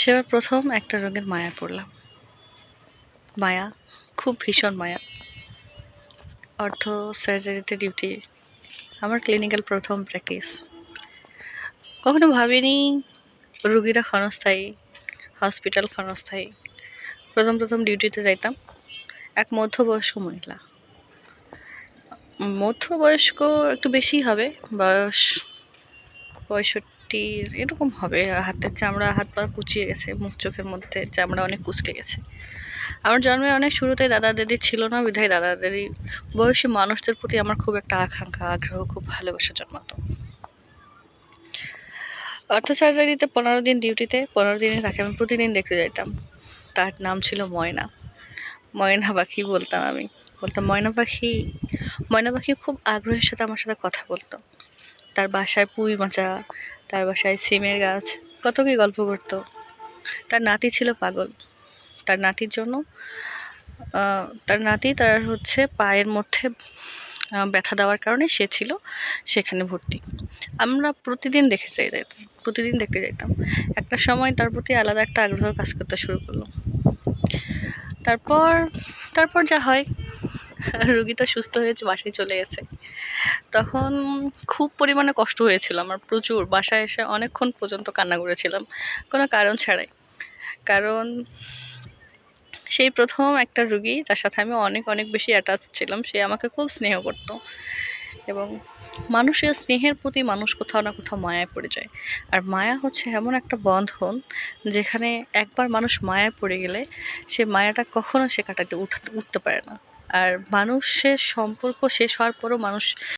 সেবার প্রথম একটা রোগের মায়ায় পড়লাম। মায়া, খুব ভীষণ মায়া। অর্থ সার্জারিতে ডিউটি, আমার ক্লিনিক্যাল প্রথম প্র্যাকটিস। কখনো ভাবিনি রুগীরা ক্ষণস্থায়ী, হসপিটাল ক্ষণস্থায়ী। প্রথম ডিউটিতে যাইতাম, এক মধ্যবয়স্ক মহিলা। মধ্যবয়স্ক একটু বেশি হবে, বয়স 65 এরকম হবে। হাতের চামড়া, হাত পা কুচিয়ে গেছে, মুখ চোখের মধ্যে চামড়া অনেক কুচকে গেছে। আমার জন্মের অনেক শুরুতে দাদা দাদি ছিল না, বিধায় দাদা দাদি বয়সী মানুষদের প্রতি আমার খুব একটা আকাঙ্ক্ষা, আগ্রহ, খুব ভালোবাসা জন্মাতো। অর্থ সার্জারিতে 15 দিন ডিউটিতে, 15 দিনে তাকে আমি প্রতিদিন দেখতে যাইতাম। তার নাম ছিল ময়না। ময়না পাখি বলতাম আমি, বলতাম ময়না পাখি। ময়না পাখি খুব আগ্রহের সাথে আমার সাথে কথা বলতো। তার বাসায় পুঁই মাচা, তার বাসায় সিমের গাছ, কত কি গল্প করতো। তার নাতি ছিল পাগল। তার নাতির জন্য তার হচ্ছে পায়ের মধ্যে ব্যথা দেওয়ার কারণে সে ছিল সেখানে ভর্তি। আমরা প্রতিদিন দেখতে যাইতাম। একটা সময় তার প্রতি আলাদা একটা আগ্রহ কাজ করতে শুরু করলো। তারপর তারপর যা হয়, রুগী তো সুস্থ হয়েছে, বাসায় চলে গেছে। তখন খুব পরিমাণে কষ্ট হয়েছিল আমার, প্রচুর। বাসায় এসে অনেকক্ষণ পর্যন্ত কান্না করেছিলাম, কোনো কারণ ছাড়াই। কারণ সেই প্রথম একটা রুগী যার সাথে আমি অনেক অনেক বেশি অ্যাটাচ ছিলাম, সে আমাকে খুব স্নেহ করতো। এবং মানুষের স্নেহের প্রতি মানুষ কোথাও না কোথাও মায়ায় পড়ে যায়। আর মায়া হচ্ছে এমন একটা বন্ধন, যেখানে একবার মানুষ মায়ায় পড়ে গেলে সে মায়াটা কখনো সে কাটাতে উঠতে পারে না। আর মানুষের সম্পর্ক শেষ হওয়ার পরও মানুষ